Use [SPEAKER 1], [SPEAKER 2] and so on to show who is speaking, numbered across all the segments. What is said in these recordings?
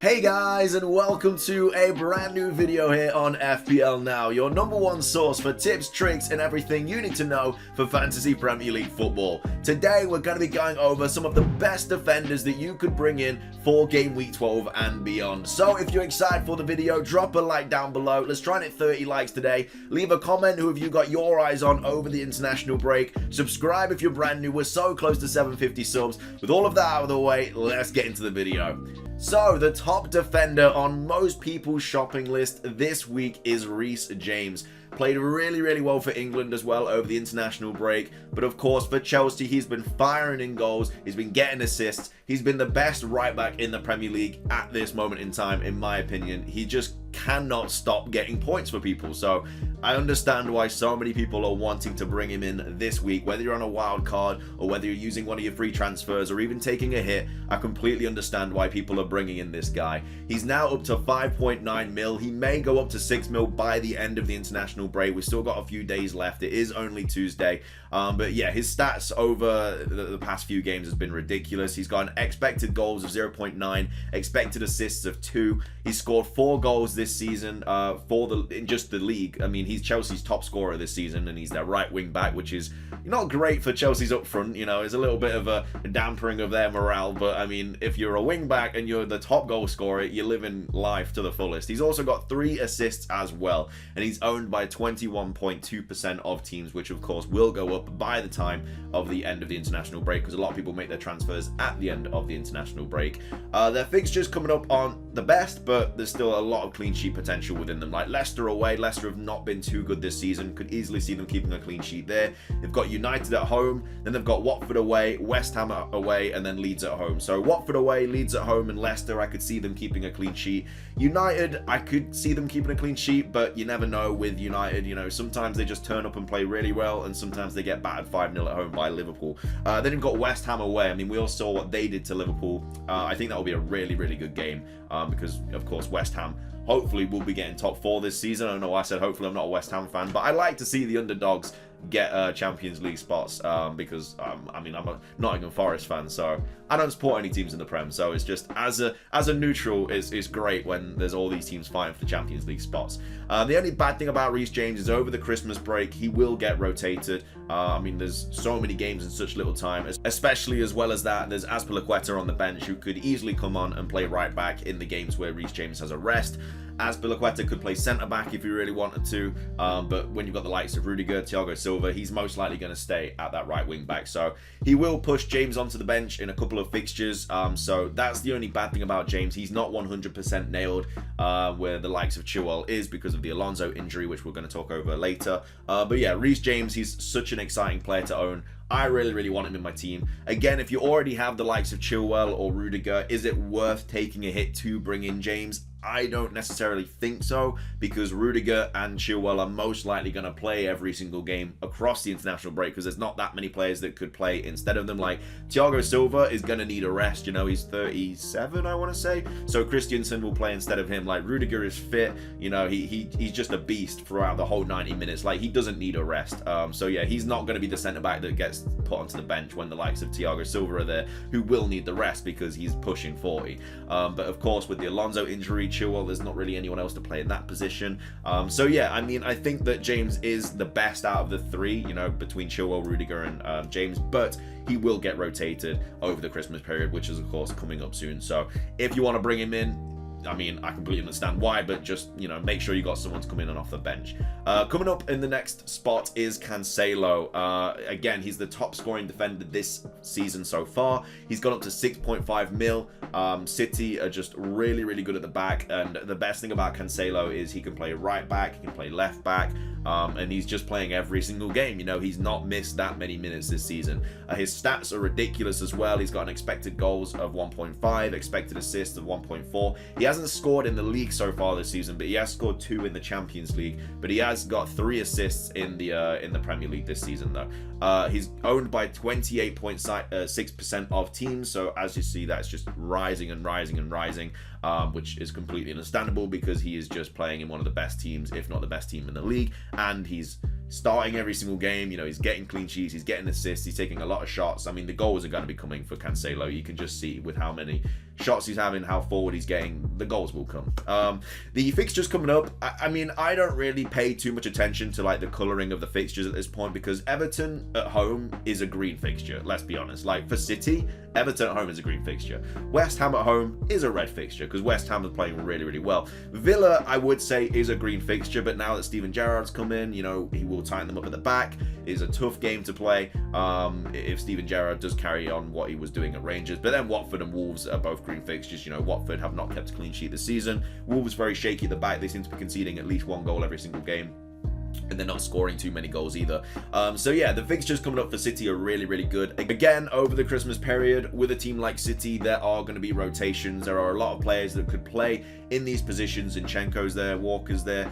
[SPEAKER 1] Hey guys, and welcome to a brand new video here on FPL Now, your #1 source for tips, tricks, and everything you need to know for Fantasy Premier League football. Today we're going to be going over some of the best defenders that you could bring in for Game Week 12 and beyond. So if you're excited for the video, drop a like down below. Let's try and hit 30 likes today. Leave a comment who have you got your eyes on over the international break. Subscribe if you're brand new. We're so close to 750 subs. With all of that out of the way, let's get into the video. So, the top defender on most people's shopping list this week is Reece James. Played really well for England as well over the international break. But of course, for Chelsea, he's been firing in goals. He's been getting assists. He's been the best right back in the Premier League at this moment in time, in my opinion. He just cannot stop getting points for people. So I understand why so many people are wanting to bring him in this week, whether you're on a wild card or whether you're using one of your free transfers or even taking a hit. I completely understand why people are bringing in this guy. He's now up to 5.9 mil. He may go up to 6 mil by the end of the international break. We've still got a few days left. It is only Tuesday. But yeah, his stats over the past few games has been ridiculous. He's got an expected goals of 0.9, expected assists of 2. He scored 4 goals this season in just the league. I mean, he's Chelsea's top scorer this season, and he's their right wing back, which is not great for Chelsea's up front. You know, it's a little bit of a dampering of their morale. But I mean, if you're a wing back and you're the top goal scorer, you're living life to the fullest. He's also got 3 assists as well, and he's owned by 21.2% of teams, which of course will go up by the time of the end of the international break, because a lot of people make their transfers at the end of the international break. Their fixtures coming up aren't the best, but there's still a lot of clean sheet potential within them. Like Leicester away. Leicester have not been too good this season. Could easily see them keeping a clean sheet there. They've got United at home, then they've got Watford away, West Ham away, and then Leeds at home. So Watford away, Leeds at home, and Leicester, I could see them keeping a clean sheet. United, I could see them keeping a clean sheet, but you never know with United. You know, sometimes they just turn up and play really well, and sometimes they get battered 5-0 at home by Liverpool. Then you've got West Ham away. I mean, we all saw what they did to Liverpool. I think that will be a really good game because, of course, West Ham hopefully will be getting top 4 this season. I don't know why I said hopefully. I'm not a West Ham fan, but I like to see the underdogs get Champions League spots because I mean, I'm a Nottingham Forest fan, so I don't support any teams in the Prem. So it's just as a neutral, it's great when there's all these teams fighting for the Champions League spots. The only bad thing about Reece James is over the Christmas break he will get rotated. I mean, there's so many games in such little time, especially as well as that there's Azpilicueta on the bench who could easily come on and play right back in the games where Reece James has a rest. Azpilicueta could play centre back if he really wanted to, but when you've got the likes of Rudiger, Thiago Silva, he's most likely going to stay at that right wing back. So he will push James onto the bench in a couple of fixtures. So that's the only bad thing about James. He's not 100% nailed where the likes of Chilwell is because of the Alonso injury, which we're going to talk over later. But yeah, Reece James, he's such an exciting player to own. I really want him in my team. Again, if you already have the likes of Chilwell or Rudiger, is it worth taking a hit to bring in James? I don't necessarily think so, because Rudiger and Chilwell are most likely going to play every single game across the international break, because there's not that many players that could play instead of them. Like Thiago Silva is going to need a rest. You know, he's 37, I want to say. So Christensen will play instead of him. Like Rudiger is fit. You know, he's just a beast throughout the whole 90 minutes. Like he doesn't need a rest. So yeah, he's not going to be the centre back that gets put onto the bench when the likes of Thiago Silva are there, who will need the rest because he's pushing 40. But of course, with the Alonso injury, Chilwell, there's not really anyone else to play in that position. So yeah, I mean, I think that James is the best out of the 3, you know, between Chilwell, Rudiger, and James, but he will get rotated over the Christmas period, which is of course coming up soon. So if you want to bring him in, I mean, I completely understand why, but just, you know, make sure you got someone to come in and off the bench. Coming up in the next spot is Cancelo. Again, he's the top scoring defender this season so far. He's gone up to 6.5 mil. City are just really good at the back, and the best thing about Cancelo is he can play right back, he can play left back, and he's just playing every single game. You know, he's not missed that many minutes this season. His stats are ridiculous as well. He's got an expected goals of 1.5, expected assists of 1.4. He hasn't scored in the league so far this season, but he has scored 2 in the Champions League. But he has got 3 assists in the Premier League this season, though. He's owned by 28.6% of teams. So as you see, that's just rising and rising and rising, which is completely understandable because he is just playing in one of the best teams, if not the best team in the league, and he's starting every single game. He's getting clean sheets, he's getting assists, he's taking a lot of shots. I mean, the goals are going to be coming for Cancelo. You can just see with how many shots he's having, how forward he's getting, the goals will come. The fixtures coming up, I mean, I don't really pay too much attention to like the colouring of the fixtures at this point, because Everton at home is a green fixture, let's be honest. Like for City, Everton at home is a green fixture. West Ham at home is a red fixture, because West Ham is playing really, really well. Villa, I would say, is a green fixture, but now that Steven Gerrard's come in, he will tighten them up at the back. It's a tough game to play if Steven Gerrard does carry on what he was doing at Rangers. But then Watford and Wolves are both green fixtures. Watford have not kept a clean sheet this season. Wolves very shaky at the back. They seem to be conceding at least one goal every single game, and they're not scoring too many goals either. So yeah, the fixtures coming up for City are really, really good. Again, over the Christmas period, with a team like City, there are going to be rotations. There are a lot of players that could play in these positions. Zinchenko's there, Walker's there.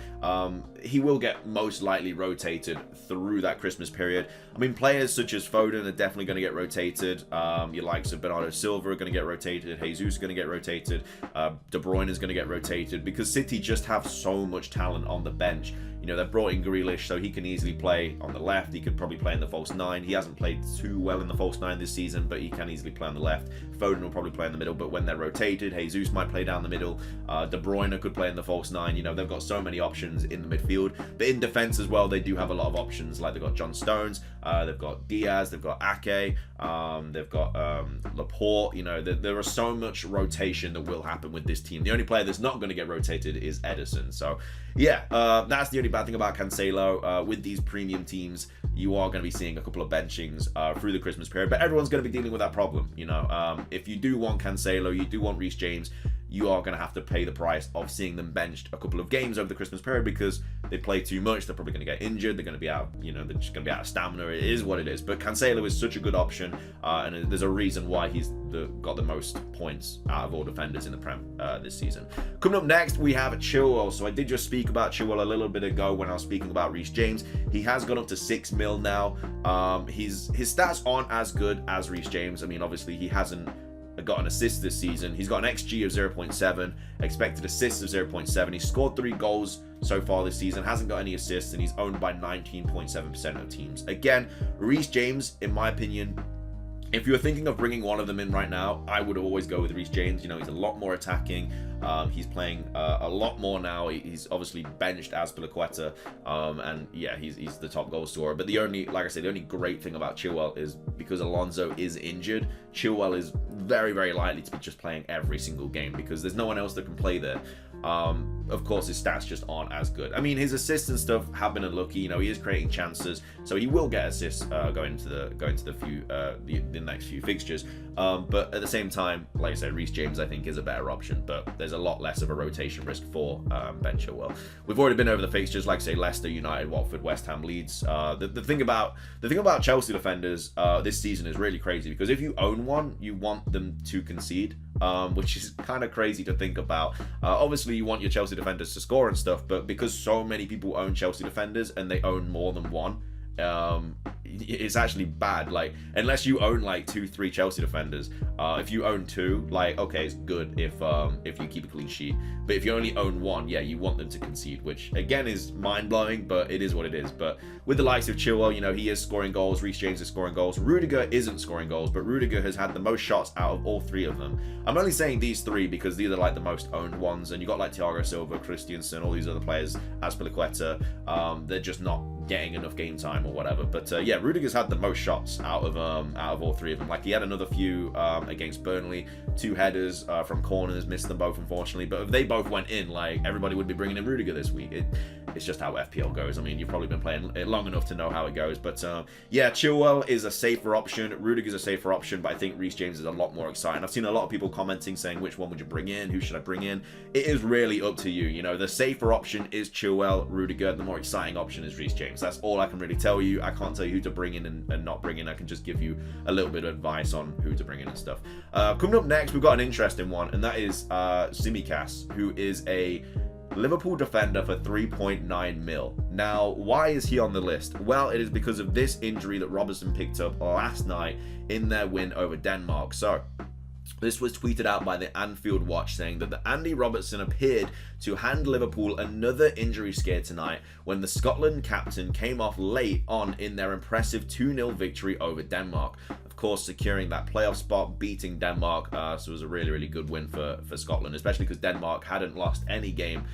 [SPEAKER 1] He will get most likely rotated through that Christmas period. I mean, players such as Foden are definitely going to get rotated. Your likes of Bernardo Silva are going to get rotated. Jesus is going to get rotated. De Bruyne is going to get rotated, because City just have so much talent on the bench. They've brought in Grealish, so he can easily play on the left. He could probably play in the false nine. He hasn't played too well in the false nine this season, but he can easily play on the left. Foden will probably play in the middle, but when they're rotated, Jesus might play down the middle. De Bruyne could play in the false nine. They've got so many options in the midfield. But in defense as well, they do have a lot of options. Like they've got John Stones, they've got Diaz, they've got Ake, they've got Laporte. There are so much rotation that will happen with this team. The only player that's not going to get rotated is Ederson. So yeah, that's the only bad thing about Cancelo. With these premium teams, you are going to be seeing a couple of benchings through the Christmas period, but everyone's going to be dealing with that problem. If you do want Cancelo, you do want Reece James, you are going to have to pay the price of seeing them benched a couple of games over the Christmas period, because they play too much. They're probably going to get injured. They're going to be out, they're just going to be out of stamina. It is what it is. But Cancelo is such a good option, and there's a reason why he's got the most points out of all defenders in the Prem this season. Coming up next, we have Chilwell. So I did just speak about Chilwell a little bit ago when I was speaking about Reece James. He has gone up to 6 mil now. His stats aren't as good as Reece James. I mean, obviously he hasn't got an assist this season. He's got an XG of 0.7, expected assists of 0.7. He's scored 3 goals so far this season, hasn't got any assists, and he's owned by 19.7% of teams. Again, Reece James, in my opinion, if you're thinking of bringing one of them in right now, I would always go with Reece James. He's a lot more attacking. He's playing a lot more now. He's obviously benched Azpilicueta, and yeah, he's the top goal scorer. But the only great thing about Chilwell is because Alonso is injured, Chilwell is very, very likely to be just playing every single game, because there's no one else that can play there. Of course, his stats just aren't as good. I mean, his assists and stuff have been unlucky. He is creating chances, so he will get assists going to the next few fixtures. But at the same time, like I said, Reece James I think is a better option, but there's a lot less of a rotation risk for Ben Chilwell. We've already been over the fixtures, like I say, Leicester, United, Watford, West Ham, Leeds. The thing about Chelsea defenders this season is really crazy, because if you own one, you want them to concede, which is kind of crazy to think about. Obviously, you want your Chelsea defenders to score and stuff, but because so many people own Chelsea defenders and they own more than one, it's actually bad. Like, unless you own like 2-3 Chelsea defenders, if you own 2, like, okay, it's good if you keep a clean sheet. But if you only own 1, yeah, you want them to concede, which again is mind-blowing, but it is what it is. But with the likes of Chilwell, he is scoring goals. Reece James is scoring goals. Rudiger isn't scoring goals, but Rudiger has had the most shots out of all 3 of them. I'm only saying these 3 because these are like the most owned ones, and you got like Thiago Silva, Christensen, all these other players, Azpilicueta, they're just not getting enough game time or whatever. But yeah, Rudiger's had the most shots out of all 3 of them. Like, he had another few against Burnley, 2 headers from corners, missed them both unfortunately, but if they both went in, like, everybody would be bringing in Rudiger this week. It's just how FPL goes. I mean, you've probably been playing it long enough to know how it goes. But yeah, Chilwell is a safer option, Rudiger's a safer option, but I think Reece James is a lot more exciting. I've seen a lot of people commenting saying, which one would you bring in, who should I bring in? It is really up to you. The safer option is Chilwell, Rudiger. The more exciting option is Reece James. That's all I can really tell you. I can't tell you who to bring in and not bring in. I can just give you a little bit of advice on who to bring in and stuff. Coming up next, we've got an interesting one, and that is Tsimikas, who is a Liverpool defender for 3.9 mil. Now, why is he on the list? Well, it is because of this injury that Robertson picked up last night in their win over Denmark. So, This was tweeted out by the Anfield Watch, saying that the Andy Robertson appeared to hand Liverpool another injury scare tonight when the Scotland captain came off late on in their impressive 2-0 victory over Denmark. Of course, securing that playoff spot, beating Denmark, so it was a really, really good win for Scotland, especially because Denmark hadn't lost any game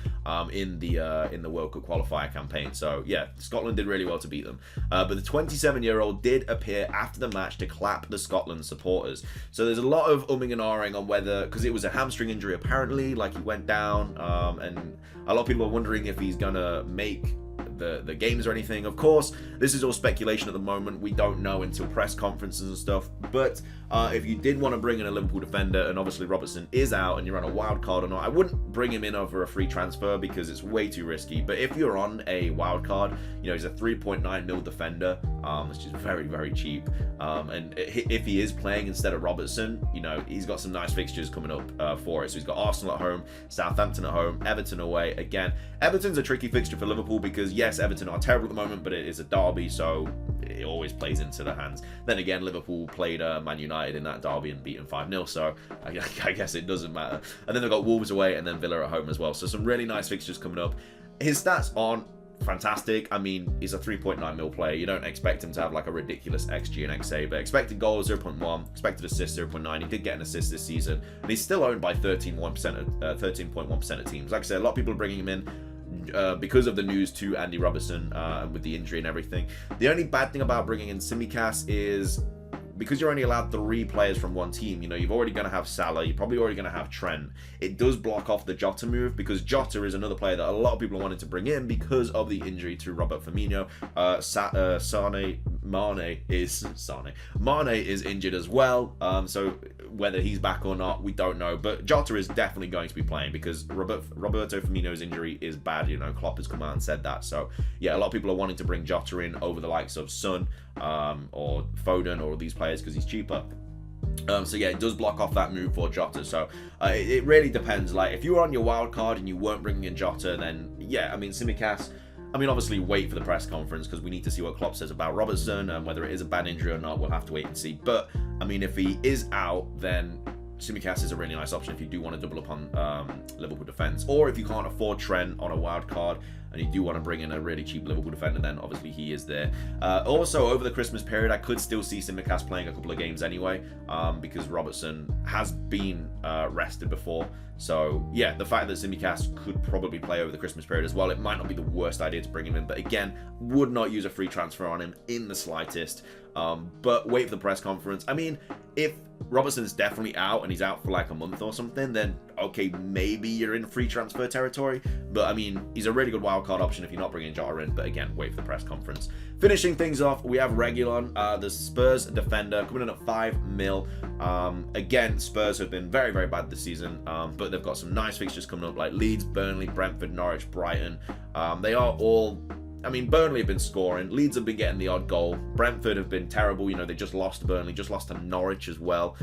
[SPEAKER 1] in the World Cup qualifier campaign. So yeah, Scotland did really well to beat them. But the 27-year-old did appear after the match to clap the Scotland supporters. So there's a lot of umming and ahhing on whether, because it was a hamstring injury apparently, like he went down, and a lot of people are wondering if he's gonna make the games or anything. Of course, this is all speculation at the moment. We don't know until press conferences and stuff. But if you did want to bring in a Liverpool defender, and obviously Robertson is out and you're on a wild card or not, I wouldn't bring him in over a free transfer because it's way too risky. But if you're on a wild card, you know, he's a 3.9 mil defender, which is very, very cheap. And if he is playing instead of Robertson, you know, he's got some nice fixtures coming up for it. So he's got Arsenal at home, Southampton at home, Everton away. Again, Everton's a tricky fixture for Liverpool because, yes, Everton are terrible at the moment, but it is a derby, so it always plays into their hands. Then again, Liverpool played Man United in that derby and beat them 5-0, so I guess it doesn't matter. And then they've got Wolves away and then Villa at home as well. So some really nice fixtures coming up. His stats aren't fantastic. I mean, he's a 3.9 mil player. You don't expect him to have like a ridiculous XG and XA, but expected goals 0.1, expected assists 0.9. He did get an assist this season, and he's still owned by 13.1% of teams. Like I said, a lot of people are bringing him in because of the news to Andy Robertson with the injury and everything. The only bad thing about bringing in Tsimikas is because you're only allowed 3 players from one team, you know, you're already going to have Salah, you're probably already going to have Trent. It does block off the Jota move because Jota is another player that a lot of people wanted to bring in because of the injury to Robert Firmino. Mane is injured as well, so whether he's back or not, we don't know. But Jota is definitely going to be playing because Roberto Firmino's injury is bad. You know, Klopp has come out and said that. So yeah, a lot of people are wanting to bring Jota in over the likes of Son or Foden or these players because he's cheaper. So yeah, it does block off that move for Jota. So it really depends. Like if you were on your wild card and you weren't bringing in Jota, then yeah, I mean Tsimikas. I mean, obviously, wait for the press conference because we need to see what Klopp says about Robertson and whether it is a bad injury or not. We'll have to wait and see. But I mean, if he is out, then Tsimikas is a really nice option if you do want to double up on Liverpool defense, or if you can't afford Trent on a wild card and you do want to bring in a really cheap Liverpool defender, then obviously he is there. Also, over the Christmas period, I could still see Tsimikas playing a couple of games anyway, because Robertson has been rested before. So yeah, the fact that Tsimikas could probably play over the Christmas period as well, it might not be the worst idea to bring him in, but again, would not use a free transfer on him in the slightest. But wait for the press conference. I mean, if Robertson's definitely out and he's out for like a month or something, then okay, maybe you're in free transfer territory. But I mean, he's a really good wildcard option if you're not bringing Jota in. But again, wait for the press conference. Finishing things off, we have Reguilon, the Spurs defender, coming in at 5 mil. Again, Spurs have been very, very bad this season, but they've got some nice fixtures coming up like Leeds, Burnley, Brentford, Norwich, Brighton. They are all... I mean, Burnley have been scoring. Leeds have been getting the odd goal. Brentford have been terrible. You know, they just lost to Burnley, just lost to Norwich as well.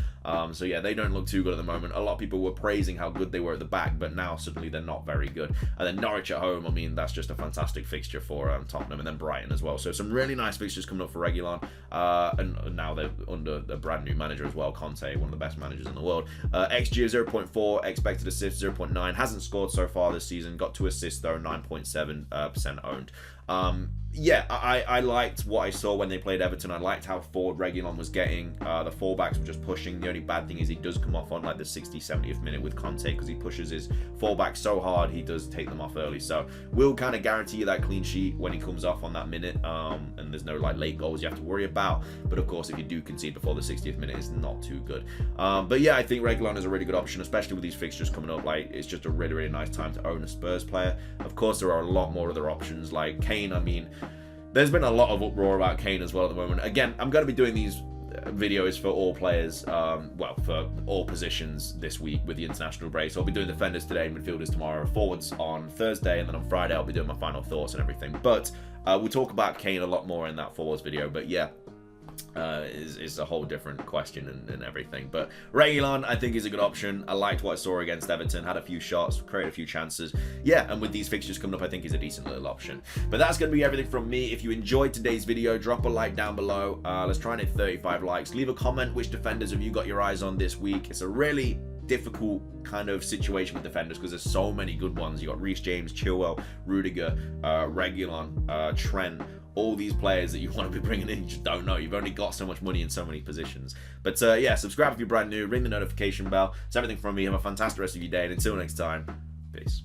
[SPEAKER 1] So yeah, they don't look too good at the moment. A lot of people were praising how good they were at the back, but now suddenly they're not very good. And then Norwich at home, I mean, that's just a fantastic fixture for Tottenham, and then Brighton as well. So some really nice fixtures coming up for Reguilon. And now they're under a brand new manager as well, Conte, one of the best managers in the world. XG of 0.4, expected assists 0.9. Hasn't scored so far this season. Got 2 assists though, 9.7% owned. Yeah, I liked what I saw when they played Everton. I liked how forward Reguilon was getting. The fullbacks were just pushing. The only bad thing is he does come off on like the 60th, 70th minute with Conte because he pushes his fullbacks so hard, he does take them off early. So we'll kind of guarantee you that clean sheet when he comes off on that minute. And there's no like late goals you have to worry about. But of course, if you do concede before the 60th minute, it's not too good. But yeah, I think Reguilon is a really good option, especially with these fixtures coming up. Like, it's just a really, really nice time to own a Spurs player. Of course, there are a lot more other options like Kane. I mean, there's been a lot of uproar about Kane as well at the moment. Again, I'm going to be doing these videos for all players, well, for all positions this week with the international break. So I'll be doing defenders today, midfielders tomorrow, forwards on Thursday, and then on Friday I'll be doing my final thoughts and everything. But we'll talk about Kane a lot more in that forwards video. But yeah, is a whole different question and everything. But Reguilon, I think, is a good option. I liked what I saw against Everton. Had a few shots, created a few chances. Yeah, and with these fixtures coming up, I think he's a decent little option. But that's going to be everything from me. If you enjoyed today's video, drop a like down below. Let's try and hit 35 likes. Leave a comment which defenders have you got your eyes on this week. It's a really difficult kind of situation with defenders because there's so many good ones. You got Reece James, Chilwell, Rudiger, Reguilon, Trent, all these players that you want to be bringing in. You just don't know. You've only got so much money in so many positions. But yeah, subscribe if you're brand new, ring the notification bell. It's everything from me. Have a fantastic rest of your day, and until next time, peace.